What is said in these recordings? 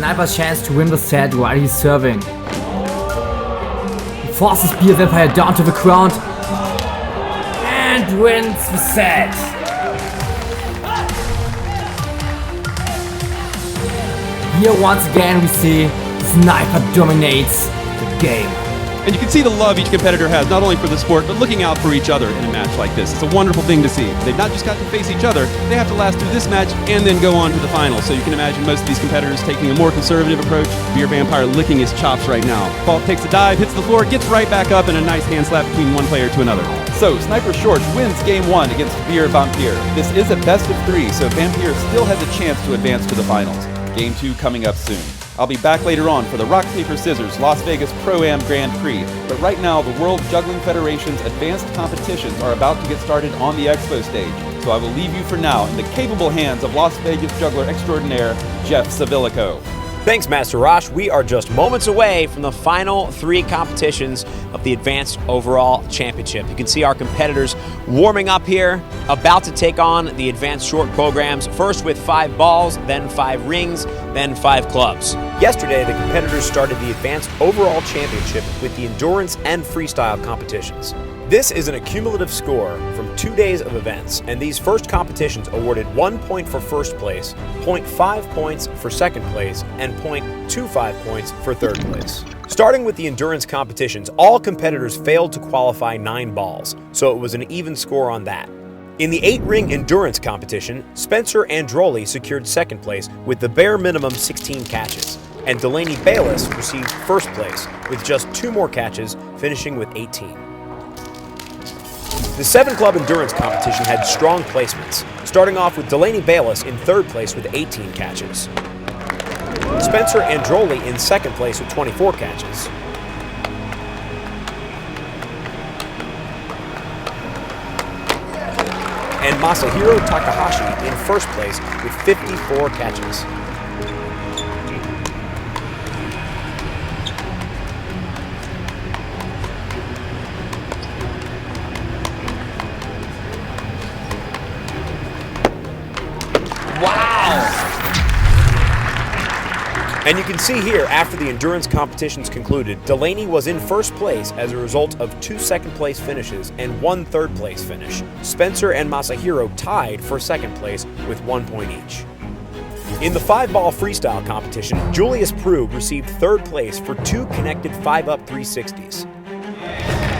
Sniper's chance to win the set while he's serving. He forces Beer Vampire down to the ground and wins the set. Here once again we see Sniper dominates the game. And you can see the love each competitor has, not only for the sport, but looking out for each other in a match like this. It's a wonderful thing to see. They've not just got to face each other, they have to last through this match and then go on to the final. So you can imagine most of these competitors taking a more conservative approach. Beer Vampire licking his chops right now. Fault takes a dive, hits the floor, gets right back up, and a nice hand slap between one player to another. So Sniper Shorts wins game 1 against Beer Vampire. This is a best of 3, so Vampire still has a chance to advance to the finals. Game 2 coming up soon. I'll be back later on for the Rock, Paper, Scissors Las Vegas Pro-Am Grand Prix, but right now the World Juggling Federation's advanced competitions are about to get started on the expo stage, so I will leave you for now in the capable hands of Las Vegas juggler extraordinaire, Jeff Savilico. Thanks, Master Rosh. We are just moments away from the final 3 competitions of the Advanced Overall Championship. You can see our competitors warming up here, about to take on the Advanced Short programs, first with 5 balls, then 5 rings, then 5 clubs. Yesterday, the competitors started the Advanced Overall Championship with the endurance and freestyle competitions. This is an accumulative score from 2 days of events, and these first competitions awarded 1 point for first place, 0.5 points for second place, and 0.25 points for third place. Starting with the endurance competitions, all competitors failed to qualify 9 balls, so it was an even score on that. In the 8-ring endurance competition, Spencer Androli secured second place with the bare minimum 16 catches, and DELANEY BAYLES received first place with just 2 more catches, finishing with 18. The 7-club endurance competition had strong placements, starting off with DELANEY BAYLES in third place with 18 catches, Spencer Androli in second place with 24 catches, and Masahiro Takahashi in first place with 54 catches. And you can see here, after the endurance competitions concluded, DELANEY was in first place as a result of 2 second-place finishes and 1 third-place finish. Spencer and Masahiro tied for second place with 1 point each. In the 5-ball freestyle competition, Julius Prue received third place for 2 connected 5-up 360s.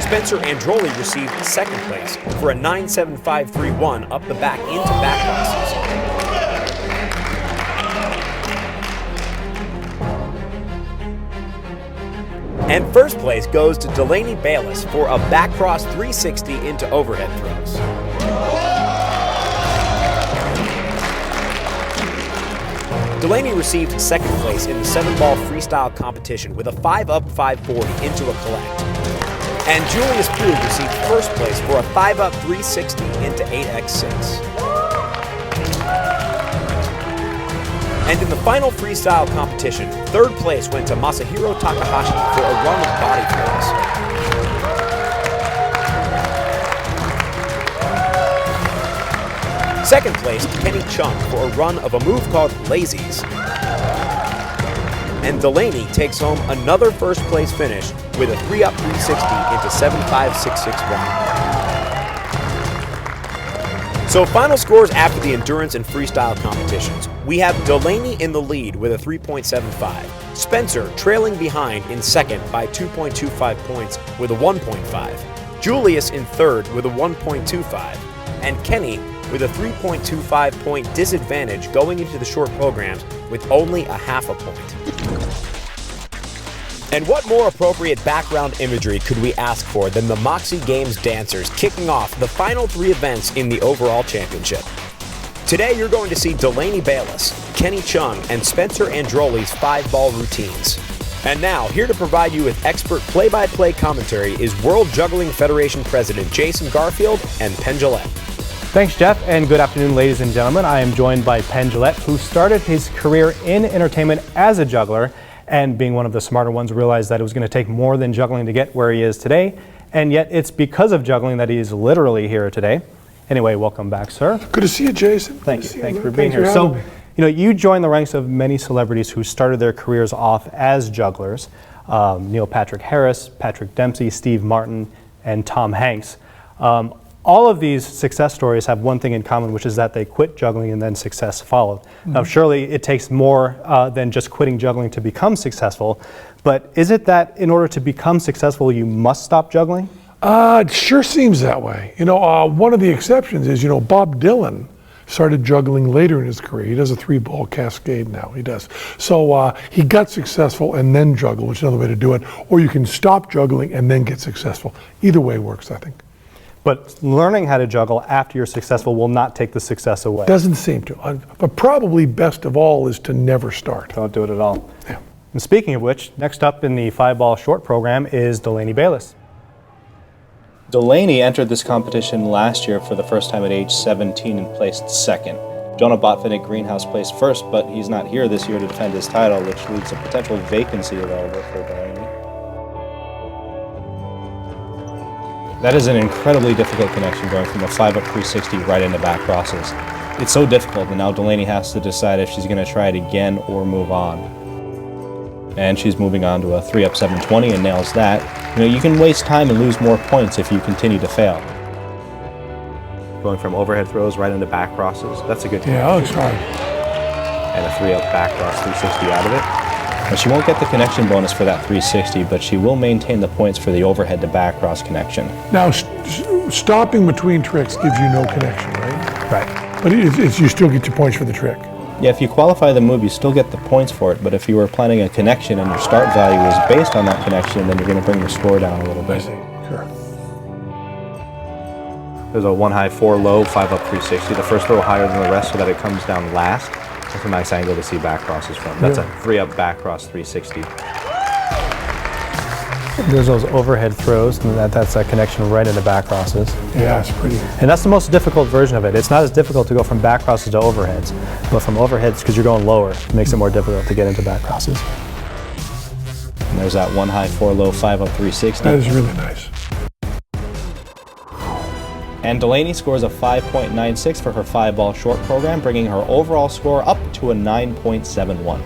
Spencer Androli received second place for a 9.7531 up the back into back crosses. And first place goes to DELANEY BAYLES for a back cross 360 into overhead throws. DELANEY received second place in the 7-ball freestyle competition with a 5-up 540 into a collect. And Julius Prue received first place for a 5-up 360 into 8x6. And in the final freestyle competition, third place went to Masahiro Takahashi for a run of body throws. Second place to Kenny Chung for a run of a move called Lazies. And DELANEY takes home another first place finish with a 3-up 360 into 7.5661. So final scores after the endurance and freestyle competitions. We have DELANEY in the lead with a 3.75. Spencer trailing behind in second by 2.25 points with a 1.5. Julius in third with a 1.25. And Kenny with a 3.25 point disadvantage going into the short programs with only a half a point. And what more appropriate background imagery could we ask for than the Moxie Games dancers kicking off the final 3 events in the overall championship? Today you're going to see DELANEY BAYLES, Kenny Chung, and Spencer Androli's 5-ball routines. And now, here to provide you with expert play-by-play commentary is World Juggling Federation President Jason Garfield and Penn Jillette. Thanks, Jeff, and good afternoon, ladies and gentlemen. I am joined by Penn Jillette, who started his career in entertainment as a juggler, and being one of the smarter ones, realized that it was going to take more than juggling to get where he is today, and yet it's because of juggling that he is literally here today. Anyway, welcome back, sir. Good to see you, Jason. Thank you for being here. So, You know, you join the ranks of many celebrities who started their careers off as jugglers. Neil Patrick Harris, Patrick Dempsey, Steve Martin, and Tom Hanks. All of these success stories have one thing in common, which is that they quit juggling and then success followed. Now, surely it takes more than just quitting juggling to become successful, but is it that in order to become successful, you must stop juggling? It sure seems that way. You know, one of the exceptions is, you know, Bob Dylan started juggling later in his career. He does a 3-ball cascade now, he does. So he got successful and then juggle, which is another way to do it. Or you can stop juggling and then get successful. Either way works, I think. But learning how to juggle after you're successful will not take the success away. Doesn't seem to. But probably best of all is to never start. Don't do it at all. Yeah. And speaking of which, next up in the 5-ball short program is DELANEY BAYLES. DELANEY entered this competition last year for the first time at age 17 and placed second. Jonah Botvinnik Greenhouse placed first, but he's not here this year to defend his title, which leaves a potential vacancy available for DELANEY. That is an incredibly difficult connection going from a 5-up 360 right into back crosses. It's so difficult that now DELANEY has to decide if she's going to try it again or move on. And she's moving on to a 3-up 720 and nails that. You know, you can waste time and lose more points if you continue to fail. Going from overhead throws right into back crosses, that's a good connection. Yeah, that's right. And a 3-up back cross 360 out of it. Now, she won't get the connection bonus for that 360, but she will maintain the points for the overhead to back cross connection. Now, stopping between tricks gives you no connection, right? Right. But you still get your points for the trick. Yeah, if you qualify the move, you still get the points for it, but if you were planning a connection and your start value was based on that connection, then you're going to bring your score down a little bit. Sure. There's a 1 high, 4 low, 5-up 360. The first throw higher than the rest so that it comes down last. That's a nice angle to see back crosses from. That's a 3-up back cross 360. There's those overhead throws, and that's that connection right into back crosses. Yeah, it's pretty. And that's the most difficult version of it. It's not as difficult to go from back crosses to overheads, but from overheads, because you're going lower, it makes it more difficult to get into back crosses. And there's that 1 high, 4 low, 5-up 360. That is really nice. And DELANEY scores a 5.96 for her 5-ball short program, bringing her overall score up to a 9.71.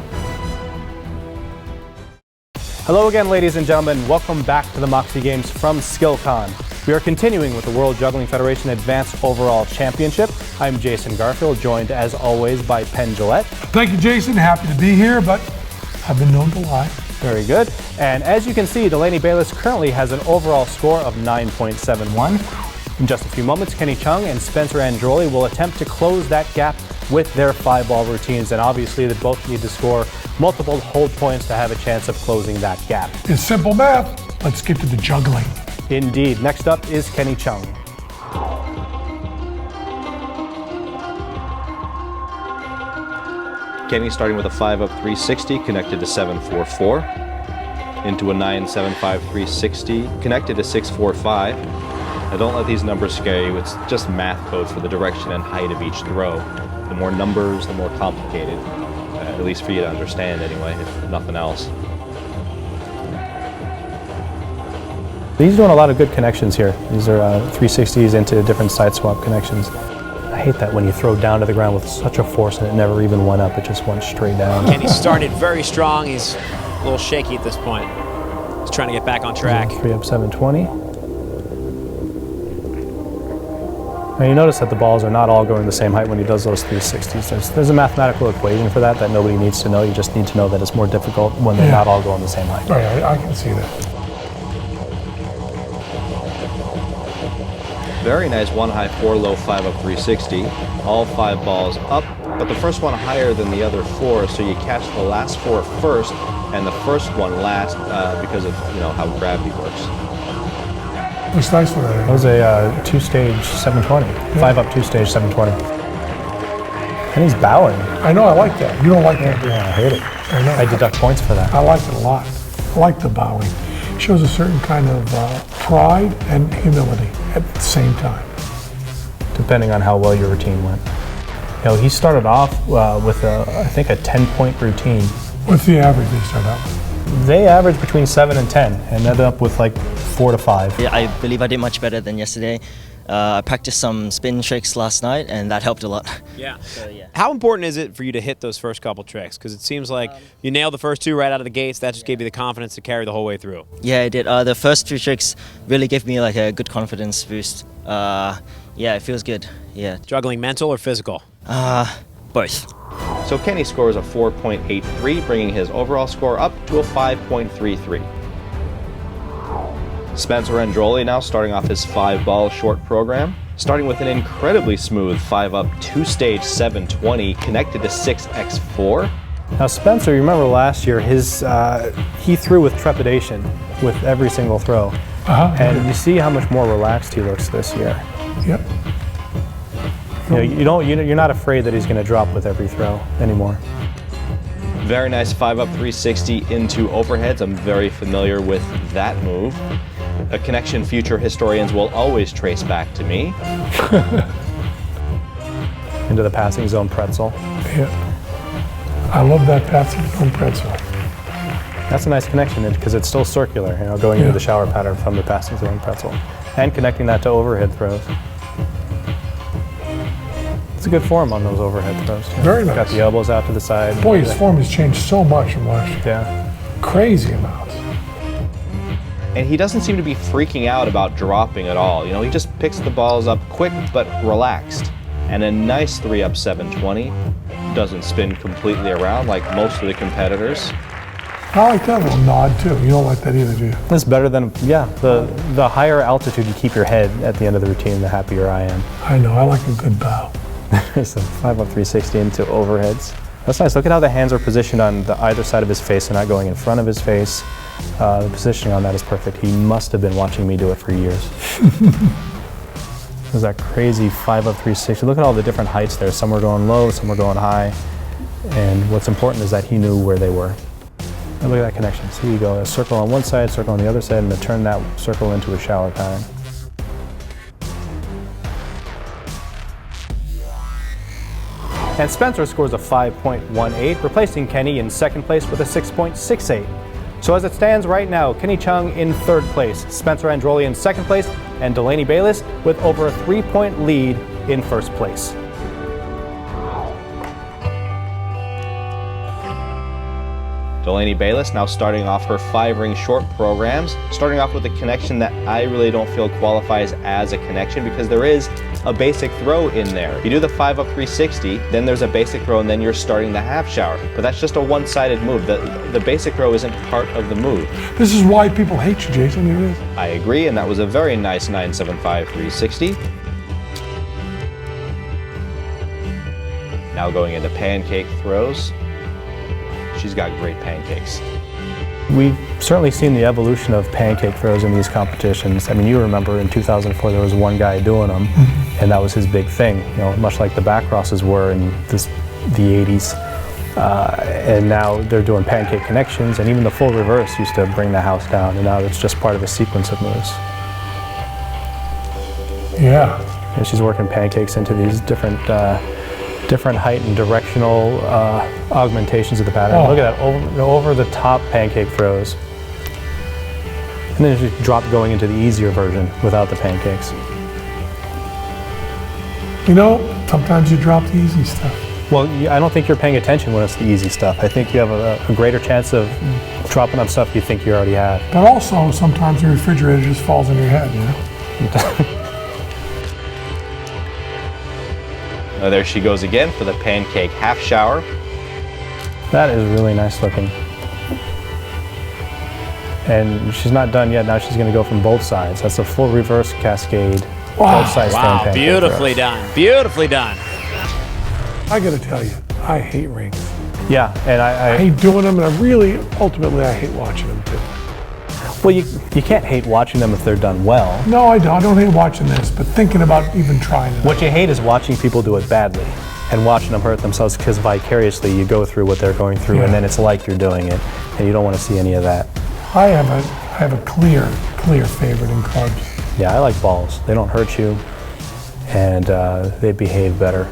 Hello again, ladies and gentlemen. Welcome back to the Moxie Games from SkillCon. We are continuing with the World Juggling Federation Advanced Overall Championship. I'm Jason Garfield, joined as always by Penn Jillette. Thank you, Jason. Happy to be here, but I've been known to lie. Very good. And as you can see, DELANEY BAYLES currently has an overall score of 9.71. In just a few moments, Kenny Chung and Spencer Androli will attempt to close that gap with their 5-ball routines, and obviously they both need to score multiple hold points to have a chance of closing that gap. It's simple math. Let's get to the juggling. Indeed. Next up is Kenny Chung. Kenny starting with a 5-up 360 connected to 744, into a 975 360 connected to 645. Now don't let these numbers scare you. It's just math code for the direction and height of each throw. The more numbers, the more complicated, at least for you to understand anyway, if nothing else. He's doing a lot of good connections here. These are 360s into different side swap connections. I hate that when you throw down to the ground with such a force and it never even went up, it just went straight down. Kenny started very strong. He's a little shaky at this point. He's trying to get back on track. 3-up 720. Now you notice that the balls are not all going the same height when he does those 360s. There's a mathematical equation for that nobody needs to know. You just need to know that it's more difficult when they're not all going the same height. Right, I can see that. Very nice 1 high, 4 low, 5-up 360. All 5 balls up, but the first one higher than the other 4, so you catch the last 4 first and the first one last because of how gravity works. Looks nice for that. That was a 2-stage 720, 5-up 2-stage 720. And he's bowing. I know, I like that. You don't like that, do you? Yeah, I hate it. I know. I deduct points for that. I like it a lot. I like the bowing. It shows a certain kind of pride and humility at the same time. Depending on how well your routine went. He started off with I think a 10-point routine. What's the average they start out with? They averaged between 7 and 10 and ended up with like 4 to 5. Yeah, I believe I did much better than yesterday. I practiced some spin tricks last night, and that helped a lot. Yeah. So, yeah. How important is it for you to hit those first couple tricks? Because it seems like you nailed the first two right out of the gates. That just gave you the confidence to carry the whole way through. Yeah, I did. The first few tricks really gave me like a good confidence boost. Yeah, it feels good. Yeah. Juggling mental or physical? Both. So Kenny scores a 4.83, bringing his overall score up to a 5.33. Spencer Androli now starting off his 5-ball short program, starting with an incredibly smooth 5-up 2-stage 720 connected to 6x4. Now Spencer, you remember last year, he threw with trepidation with every single throw. And you see how much more relaxed he looks this year. Yep. You know, you're not afraid that he's going to drop with every throw anymore. Very nice 5-up 360 into overheads. I'm very familiar with that move. A connection future historians will always trace back to me. Into the passing zone pretzel. Yeah. I love that passing zone pretzel. That's a nice connection because it's still circular, going into the shower pattern from the passing zone pretzel. And connecting that to overhead throws. It's a good form on those overhead throws. Very nice. Got the elbows out to the side. Boy, his form has changed so much from last year. Yeah. Crazy amounts. And he doesn't seem to be freaking out about dropping at all. He just picks the balls up quick but relaxed. And a nice 3-up 720. Doesn't spin completely around like most of the competitors. I like that little nod too. You don't like that either, do you? It's better than, the higher altitude you keep your head at the end of the routine, the happier I am. I know, I like a good bow. It's a 5-up 360 into overheads. That's nice. Look at how the hands are positioned on the either side of his face. They're not going in front of his face. The positioning on that is perfect. He must have been watching me do it for years. There's that crazy 5-up 360. Look at all the different heights there. Some were going low, some were going high. And what's important is that he knew where they were. And look at that connection. See, you go a circle on one side, circle on the other side, and then turn that circle into a shower pattern. And Spencer scores a 5.18, replacing Kenny in second place with a 6.68. So as it stands right now, Kenny Chung in third place, Spencer Androli in second place, and DELANEY BAYLES with over a 3-point lead in first place. DELANEY BAYLES now starting off her 5-ring short programs, starting off with a connection that I really don't feel qualifies as a connection because there is a basic throw in there. You do the 5-up 360, then there's a basic throw, and then you're starting the half shower. But that's just a one-sided move. The basic throw isn't part of the move. This is why people hate you, Jason. It is. I agree, and that was a very nice 975 360. Now going into pancake throws. She's got great pancakes. We've certainly seen the evolution of pancake throws in these competitions. I mean, you remember in 2004 there was one guy doing them, and that was his big thing. Much like the back crosses were in the 80s. And now they're doing pancake connections, and even the full reverse used to bring the house down, and now it's just part of a sequence of moves. Yeah. And she's working pancakes into these different height and directional augmentations of the pattern. Look at that, over the top pancake throws. And then she dropped going into the easier version without the pancakes. Sometimes you drop the easy stuff. Well, I don't think you're paying attention when it's the easy stuff. I think you have a greater chance of dropping on stuff you think you already have. But also, sometimes the refrigerator just falls in your head, There she goes again for the pancake half shower. That is really nice looking. And she's not done yet. Now she's going to go from both sides. That's a full reverse cascade. Both sides stand pancake beautifully throws. done. Beautifully done. I got to tell you, I hate rings. Yeah, and I hate doing them, and ultimately, I hate watching them too. Well, you can't hate watching them if they're done well. No, I don't. I don't hate watching this, but thinking about even trying it. What you hate is watching people do it badly and watching them hurt themselves because vicariously you go through what they're going through and then it's like you're doing it, and you don't want to see any of that. I have a clear favorite in clubs. Yeah, I like balls. They don't hurt you, and they behave better.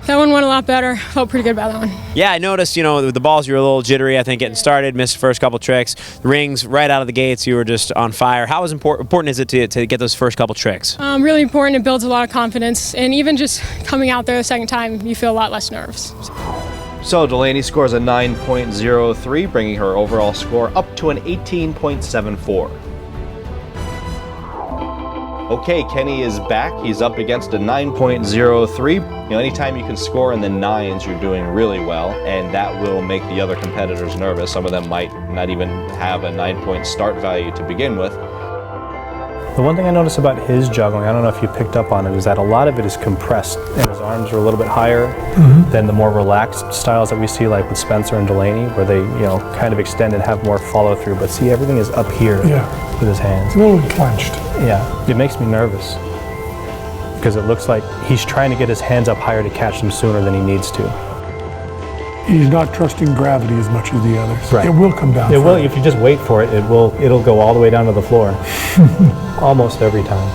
So That one went a lot better. Felt pretty good about that one. Yeah, I noticed, with the balls, you were a little jittery, I think, getting started, missed the first couple tricks. The rings, right out of the gates, you were just on fire. How important is it to get those first couple tricks? Really important. It builds a lot of confidence. And even just coming out there the second time, you feel a lot less nerves. So Delaney scores a 9.03, bringing her overall score up to an 18.74. Okay, Kenny is back. He's up against a 9.03. Anytime you can score in the 9s, you're doing really well, and that will make the other competitors nervous. Some of them might not even have a 9-point start value to begin with. The one thing I noticed about his juggling, I don't know if you picked up on it, is that a lot of it is compressed, and his arms are a little bit higher than the more relaxed styles that we see, like with Spencer and Delaney, where they, kind of extend and have more follow through. But see, everything is up here with his hands. A little clenched. Yeah, it makes me nervous because it looks like he's trying to get his hands up higher to catch them sooner than he needs to. He's not trusting gravity as much as the others. Right. It will come down. It will, if you just wait for it. It'll go all the way down to the floor, almost every time.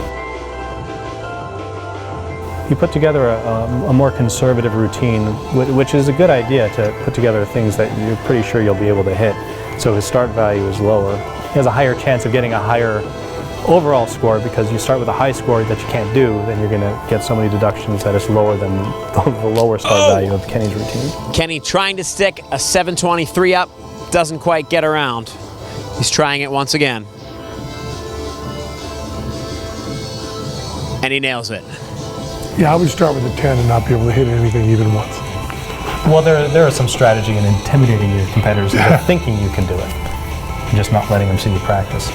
He put together a more conservative routine, which is a good idea, to put together things that you're pretty sure you'll be able to hit. So his start value is lower. He has a higher chance of getting a higher overall score because you start with a high score that you can't do, then you're going to get so many deductions that it's lower than the lower start value of Kenny's routine. Kenny trying to stick a 723 up, doesn't quite get around. He's trying it once again. And he nails it. Yeah, I would start with a 10 and not be able to hit anything even once. Well, there is some strategy in intimidating your competitors into thinking you can do it, and just not letting them see you practice.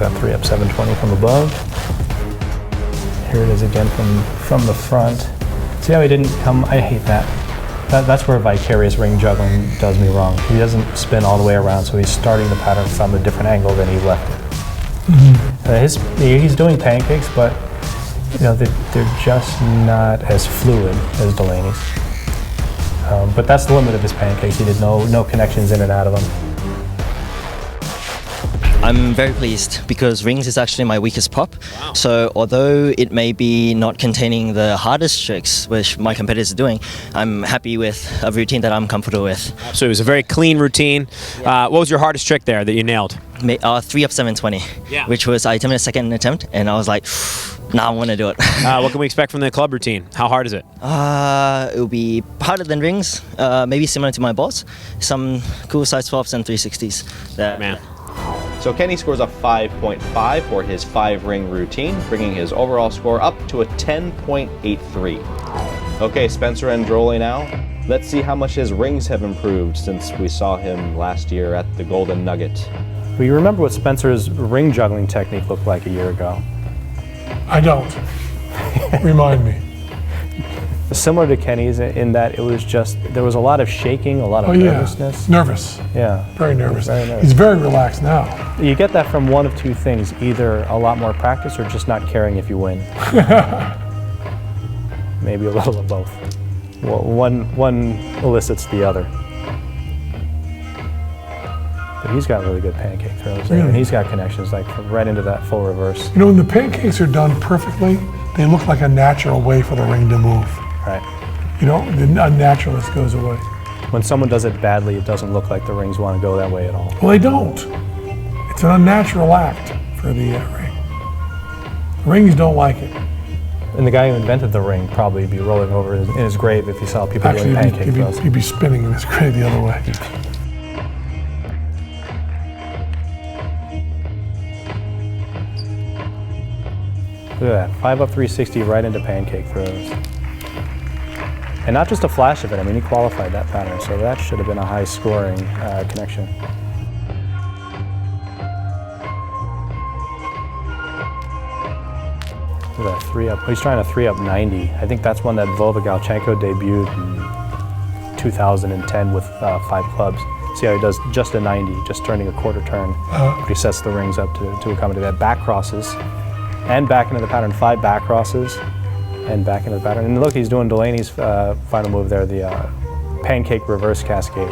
That 3-up 720 from above. Here it is again from the front. See how he didn't come? I hate that. That's where vicarious ring juggling does me wrong. He doesn't spin all the way around, so he's starting the pattern from a different angle than he left it. He's doing pancakes, but they're just not as fluid as Delaney's. But that's the limit of his pancakes. He did no connections in and out of them. I'm very pleased because rings is actually my weakest prop. Wow. So although it may be not containing the hardest tricks, which my competitors are doing, I'm happy with a routine that I'm comfortable with. So it was a very clean routine. What was your hardest trick there that you nailed? 3-up 720, which was I attempted a second attempt, and I was like, nah, I want to do it. What can we expect from the club routine? How hard is it? It will be harder than rings, maybe similar to my balls. Some cool side swaps and 360s. Man. So Kenny scores a 5.5 for his 5-ring routine, bringing his overall score up to a 10.83. Okay, Spencer Androli now. Let's see how much his rings have improved since we saw him last year at the Golden Nugget. Well, you remember what Spencer's ring juggling technique looked like a year ago? I don't. Remind me. Similar to Kenny's in that there was a lot of shaking, a lot of nervousness. Nervous. Yeah. Very nervous. Very nervous. He's very relaxed now. You get that from one of two things, either a lot more practice or just not caring if you win. Maybe a little of both. Well, one elicits the other. But he's got really good pancake throws, and he's got connections like right into that full reverse. When the pancakes are done perfectly, they look like a natural way for the ring to move. Right. The unnaturalness goes away. When someone does it badly, it doesn't look like the rings want to go that way at all. Well, they don't. It's an unnatural act for the ring. Rings don't like it. And the guy who invented the ring probably would be rolling over in his grave if he saw people doing pancake throws. He'd be spinning in his grave the other way. Look at that, 5-up 360 right into pancake throws. And not just a flash of it, he qualified that pattern, so that should have been a high scoring connection. Look at that 3-up, he's trying a 3-up 90. I think that's one that Vova Galchenko debuted in 2010 with 5 clubs. See how he does just a 90, just turning a quarter turn. But he sets the rings up to accommodate that. Back crosses. And back into the pattern, 5 back crosses, and back into the pattern. And look, he's doing Delaney's final move there, the pancake reverse cascade.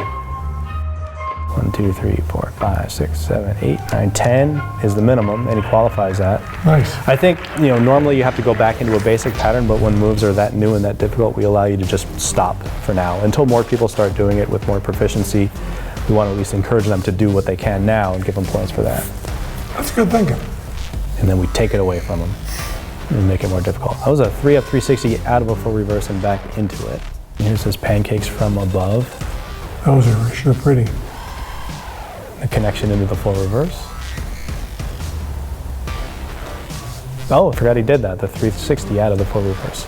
1, 2, 3, 4, 5, 6, 7, 8, 9, 10 is the minimum, and he qualifies that. Nice. I think, normally you have to go back into a basic pattern, but when moves are that new and that difficult, we allow you to just stop for now. Until more people start doing it with more proficiency, we want to at least encourage them to do what they can now and give them points for that. That's good thinking. And then we take it away from them and make it more difficult. That was a 3-up 360 out of a full reverse and back into it. And here's his pancakes from above. Those are sure pretty. The connection into the full reverse. Oh, I forgot he did that, the 360 out of the full reverse.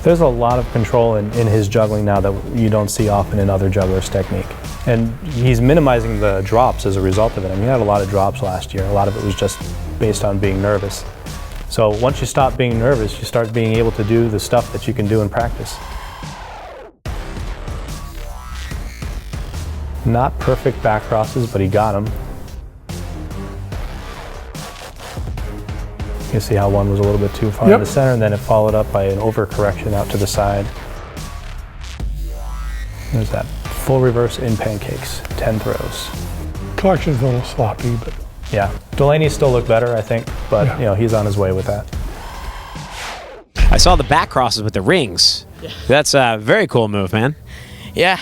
There's a lot of control in his juggling now that you don't see often in other jugglers' technique. And he's minimizing the drops as a result of it. I mean, he had a lot of drops last year. A lot of it was just based on being nervous. So once you stop being nervous, you start being able to do the stuff that you can do in practice. Not perfect back crosses, but he got them. You can see how one was a little bit too far in the center, and then it followed up by an overcorrection out to the side. There's that full reverse in pancakes, 10 throws. Collection's a little sloppy, but yeah. Delaney still looked better, I think, but he's on his way with that. I saw the back crosses with the rings. Yeah. That's a very cool move, man. Yeah.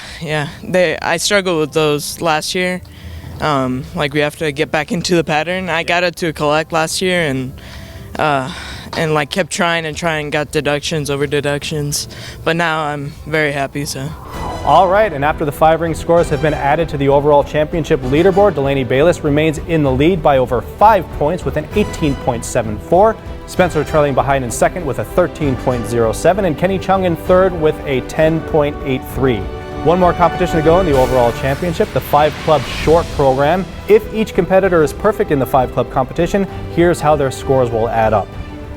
I struggled with those last year. We have to get back into the pattern. I got it to collect last year and kept trying and got deductions over deductions. But now I'm very happy, so. All right, and after the 5-ring scores have been added to the overall championship leaderboard, Delaney Bayles remains in the lead by over 5 points with an 18.74. Spencer trailing behind in second with a 13.07, and Kenny Chung in third with a 10.83. One more competition to go in the overall championship, the 5-club short program. If each competitor is perfect in the 5-club competition, here's how their scores will add up.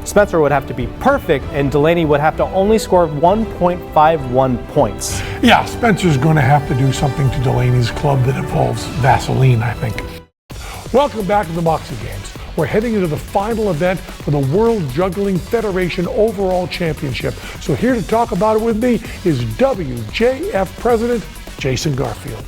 Spencer would have to be perfect, and Delaney would have to only score 1.51 points. yeah, Spencer's going to have to do something to Delaney's club that involves Vaseline, I think. Welcome back to the Moxie Games. We're heading into the final event for the World Juggling Federation Overall Championship. So here to talk about it with me is WJF President Jason Garfield.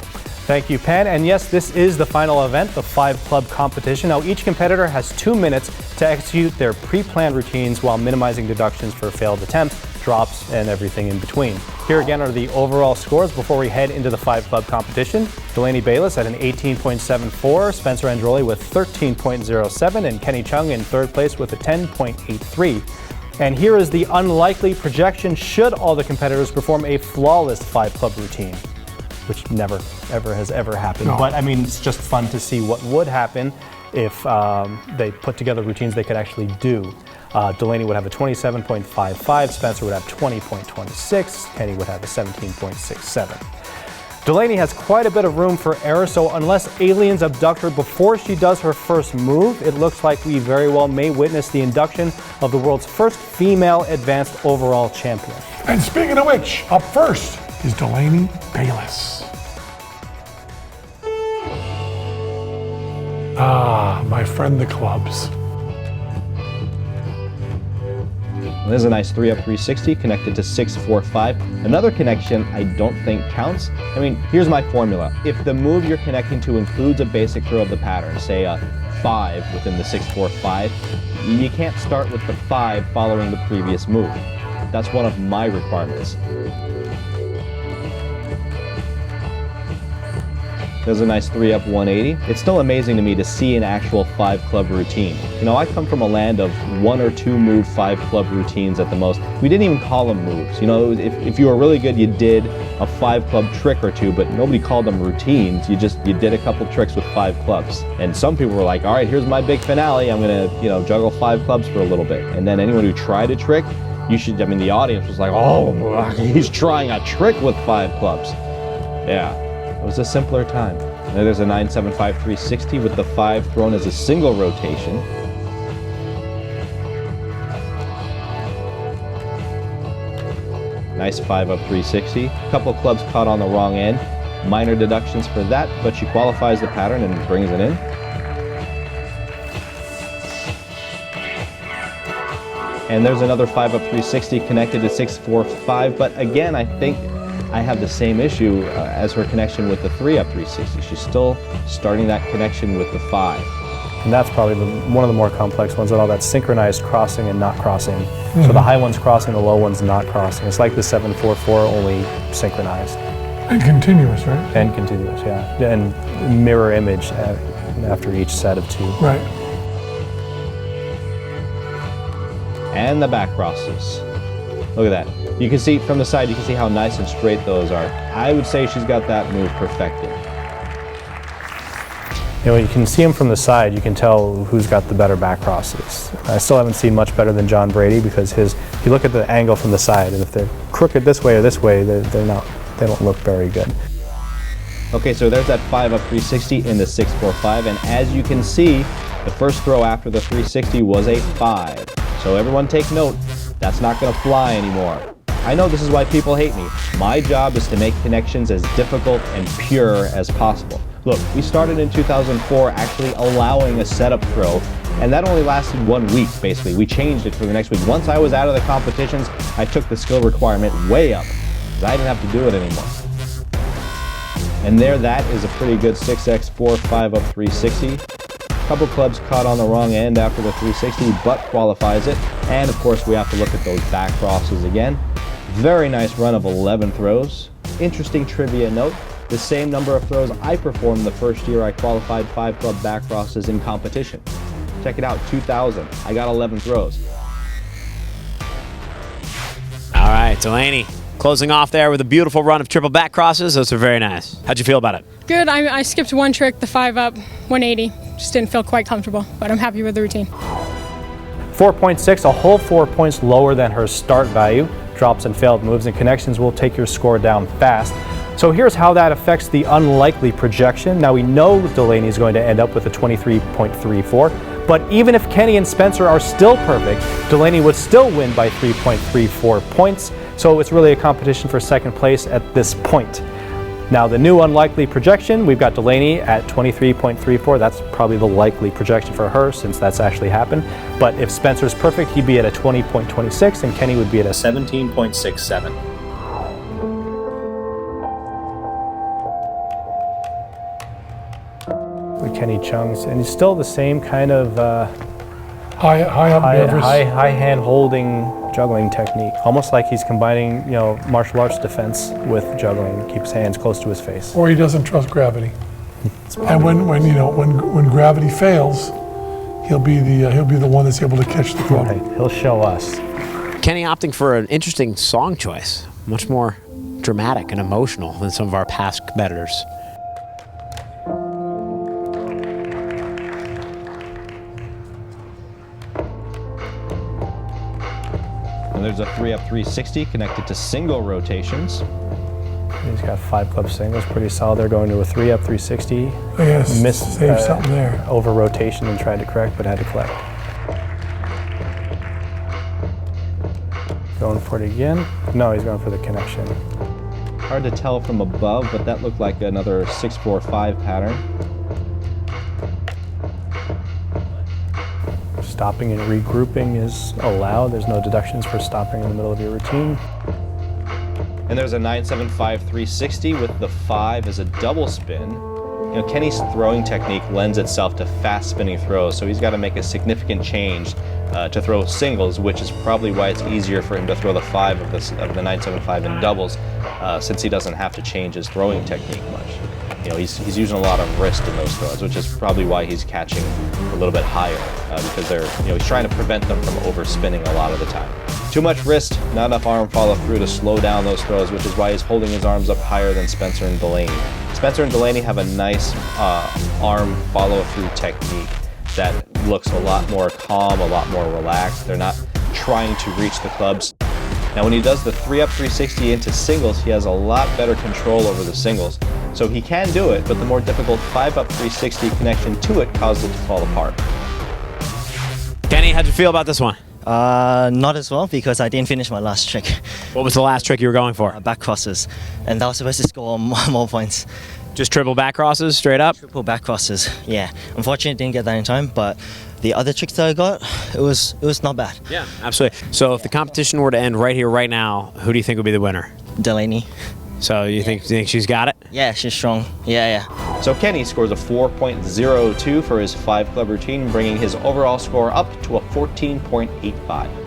Thank you, Penn. And yes, this is the final event, the 5-club competition. Now, each competitor has 2 minutes to execute their pre-planned routines while minimizing deductions for failed attempts, drops, and everything in between. Here again are the overall scores before we head into the 5-club competition. Delaney Bayles at an 18.74, Spencer Androli with 13.07, and Kenny Chung in third place with a 10.83. And here is the unlikely projection should all the competitors perform a flawless 5-club routine, which never, ever has ever happened. No. But I mean, it's just fun to see what would happen if they put together routines they could actually do. Delaney would have a 27.55, Spencer would have 20.26, Kenny would have a 17.67. Delaney has quite a bit of room for error, so unless aliens abduct her before she does her first move, it looks like we very well may witness the induction of the world's first female advanced overall champion. And speaking of which, up first is Delaney Bayles. Ah, my friend the clubs. This is a nice 3-up 360 connected to 6-4-5. Another connection I don't think counts. I mean, here's my formula. If the move you're connecting to includes a basic throw of the pattern, say a 5 within the 6-4-5, you can't start with the 5 following the previous move. That's one of my requirements. There's a nice 3-up 180. It's still amazing to me to see an actual 5-club routine. You know, I come from a land of 1 or 2 move 5-club routines at the most. We didn't even call them moves. You know, if you were really good, you did a 5-club trick or 2, but nobody called them routines. You did a couple tricks with 5 clubs. And some people were like, all right, here's my big finale. I'm gonna, juggle 5 clubs for a little bit. And then anyone who tried a trick, the audience was like, oh, he's trying a trick with 5 clubs. Yeah. It was a simpler time. Now there's a 975 360 with the 5 thrown as a single rotation. Nice 5-up 360. A couple clubs caught on the wrong end. Minor deductions for that, but she qualifies the pattern and brings it in. And there's another 5-up 360 connected to 6-4-5, but again, I think I have the same issue as her connection with the 3-up 360. She's still starting that connection with the 5. And that's probably one of the more complex ones, with all that synchronized crossing and not crossing. So the high one's crossing, the low one's not crossing. It's like the 744, only synchronized. And continuous, right? And continuous, yeah. And mirror image after each set of 2. Right. And the back crosses. Look at that. You can see from the side, you can see how nice and straight those are. I would say she's got that move perfected. You know, you can see them from the side, you can tell who's got the better back crosses. I still haven't seen much better than John Brady, because if you look at the angle from the side, and if they're crooked this way or this way, they don't look very good. Okay, so there's that 5-up 360 in the 645, and as you can see, the first throw after the 360 was a 5. So everyone take note, that's not gonna fly anymore. I know this is why people hate me. My job is to make connections as difficult and pure as possible. Look, we started in 2004 actually allowing a setup throw, and that only lasted 1 week, basically. We changed it for the next week. Once I was out of the competitions, I took the skill requirement way up, because I didn't have to do it anymore. And there, that is a pretty good 6x4 5-up 360. A couple clubs caught on the wrong end after the 360, but qualifies it. And of course, we have to look at those back crosses again. Very nice run of 11 throws. Interesting trivia note, the same number of throws I performed the first year I qualified 5 club back crosses in competition. Check it out, 2000, I got 11 throws. All right, Delaney closing off there with a beautiful run of triple back crosses. Those are very nice. How'd you feel about it? Good. I skipped one trick, the 5-up 180. Just didn't feel quite comfortable, but I'm happy with the routine. 4.6, a whole 4 points lower than her start value. Drops and failed moves and connections will take your score down fast. So here's how that affects the unlikely projection. Now we know Delaney is going to end up with a 23.34, but even if Kenny and Spencer are still perfect, Delaney would still win by 3.34 points. So it's really a competition for second place at this point. Now the new unlikely projection, we've got Delaney at 23.34. That's probably the likely projection for her, since that's actually happened. But if Spencer's perfect, he'd be at a 20.26 and Kenny would be at a 17.67. Kenny Chung's, and he's still the same kind of high hand holding juggling technique, almost like he's combining, you know, martial arts defense with juggling. Keeps hands close to his face. Or he doesn't trust gravity. And when gravity fails, he'll be the one that's able to catch the club. Right. He'll show us. Kenny opting for an interesting song choice, much more dramatic and emotional than some of our past competitors. There's a 3-up 360 connected to single rotations. He's got 5 club singles, pretty solid. They're going to a 3-up 360. Yes, Missed save something there. Over rotation and tried to correct, but had to collect. Going for it again. No, he's going for the connection. Hard to tell from above, but that looked like another 6-4-5 pattern. Stopping and regrouping is allowed. There's no deductions for stopping in the middle of your routine. And there's a 9-7-5 360 with the 5 as a double spin. You know, Kenny's throwing technique lends itself to fast spinning throws, so he's got to make a significant change to throw singles, which is probably why it's easier for him to throw the 5 of the 9-7-5 in doubles, since he doesn't have to change his throwing technique much. You know, he's using a lot of wrist in those throws, which is probably why he's catching a little bit higher, because he's trying to prevent them from overspinning a lot of the time. Too much wrist, not enough arm follow through to slow down those throws, which is why he's holding his arms up higher than Spencer and Delaney. Spencer and Delaney have a nice arm follow through technique that looks a lot more calm, a lot more relaxed. They're not trying to reach the clubs. Now when he does the 3-up 360 into singles, he has a lot better control over the singles. So he can do it, but the more difficult 5-up 360 connection to it causes it to fall apart. Kenny, how'd you feel about this one? Not as well, because I didn't finish my last trick. What was the last trick you were going for? Back crosses, and that was supposed to score more points. Just triple back crosses, straight up? Triple back crosses, yeah. Unfortunately, didn't get that in time, but the other tricks that I got, it was not bad. Yeah, absolutely. So if the competition were to end right here, right now, who do you think would be the winner? Delaney. So you think she's got it? Yeah, she's strong. Yeah. So Kenny scores a 4.02 for his 5-club routine, bringing his overall score up to a 14.85.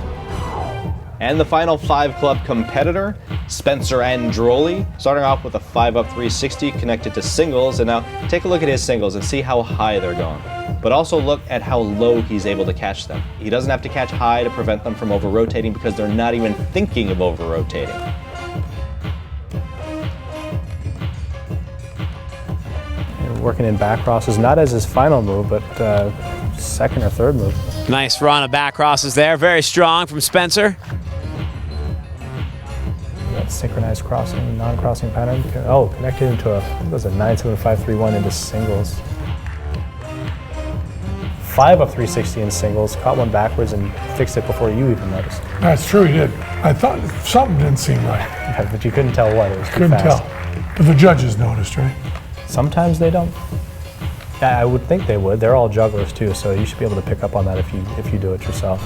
And the final 5-club competitor, Spencer Androli, starting off with a 5-up 360 connected to singles. And now take a look at his singles and see how high they're going. But also look at how low he's able to catch them. He doesn't have to catch high to prevent them from over-rotating because they're not even thinking of over-rotating. Working in back crosses, not as his final move, but second or third move. Nice run of back crosses there. Very strong from Spencer. That synchronized crossing, non-crossing pattern. Oh, connected into a, I think it was a 9-7-5-3-1 into singles. 5-up 360 in singles, caught one backwards and fixed it before you even noticed. That's true, he did. I thought something didn't seem right. Yeah, but you couldn't tell what, it was too Couldn't fast. tell. But the judges noticed, right? Sometimes they don't. I would think they would. They're all jugglers too, so you should be able to pick up on that if you do it yourself.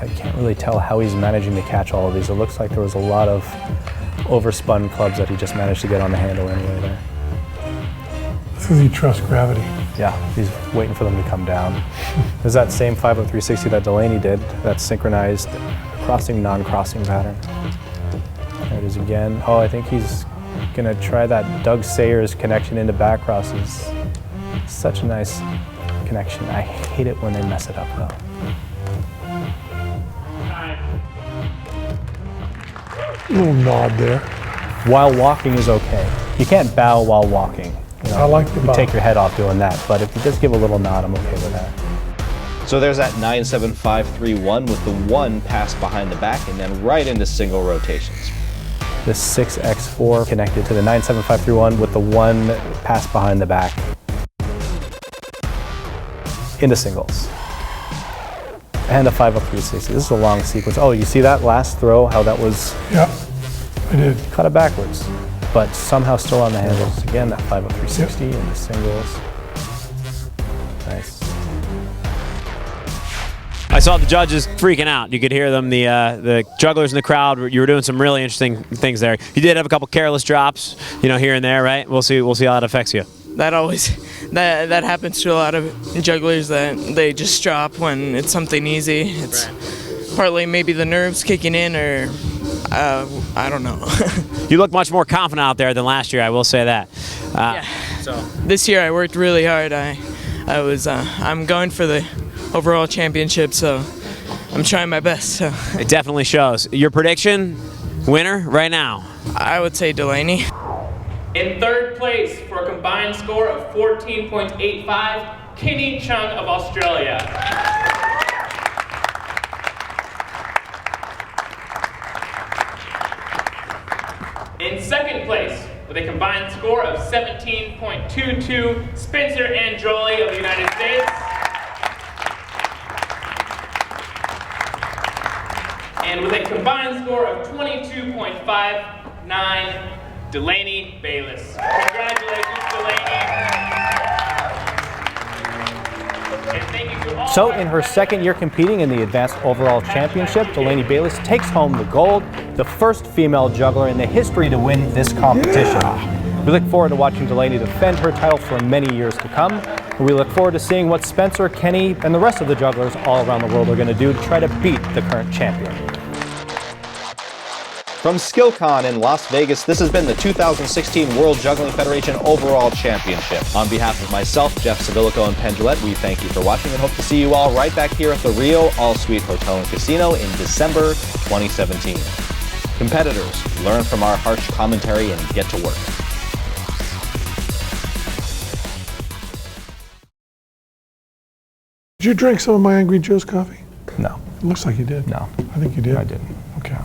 I can't really tell how he's managing to catch all of these. It looks like there was a lot of overspun clubs that he just managed to get on the handle anyway there. Because he trusts gravity. Yeah, he's waiting for them to come down. There's that same 5-up 360 that Delaney did, that synchronized crossing, non-crossing pattern. There it is again. Oh, I think he's gonna try that Doug Sayers connection into back crosses. Such a nice connection. I hate it when they mess it up though. Little nod there. While walking is okay. You can't bow while walking. You know, I like the you bow. take your head off doing that, but if you just give a little nod, I'm okay with that. So there's that 9-7-5-3-1 with the 1 pass behind the back and then right into single rotations. The 6x4 connected to the 9-7-5-3-1 with the 1 pass behind the back into singles. And a 5-up 360. This is a long sequence. Oh, you see that last throw, how that was? Yep, I did. Cut it backwards, but somehow still on the handles. Again, that 5-up 360 into singles. Nice. I saw the judges freaking out. You could hear them, the jugglers in the crowd. You were doing some really interesting things there. You did have a couple careless drops, here and there, right? We'll see how that affects you. That always, that happens to a lot of jugglers, that they just drop when it's something easy. It's partly maybe the nerves kicking in, or I don't know. You look much more confident out there than last year, I will say that. Yeah. This year I worked really hard. I'm going for the overall championship, so I'm trying my best. So. It definitely shows. Your prediction, winner right now? I would say Delaney. In third place for a combined score of 14.85, Kenny Chung of Australia. In second place with a combined score of 17.22, Spencer Androli of the United States. And with a combined score of 22.59, DELANEY BAYLES. Congratulations, DELANEY. And thank you to all. So in her second year competing in the Advanced Overall Championship, DELANEY BAYLES takes home the gold, the first female juggler in the history to win this competition. We look forward to watching Delaney defend her title for many years to come. And we look forward to seeing what Spencer, Kenny, and the rest of the jugglers all around the world are going to do to try to beat the current champion. From SkillCon in Las Vegas, this has been the 2016 World Juggling Federation Overall Championship. On behalf of myself, Jeff Civilico, and Penn Jillette, we thank you for watching and hope to see you all right back here at the Rio All-Suite Hotel and Casino in December 2017. Competitors, learn from our harsh commentary and get to work. Did you drink some of my Angry Joe's coffee? No. It looks like you did. No. I think you did. I didn't. Okay.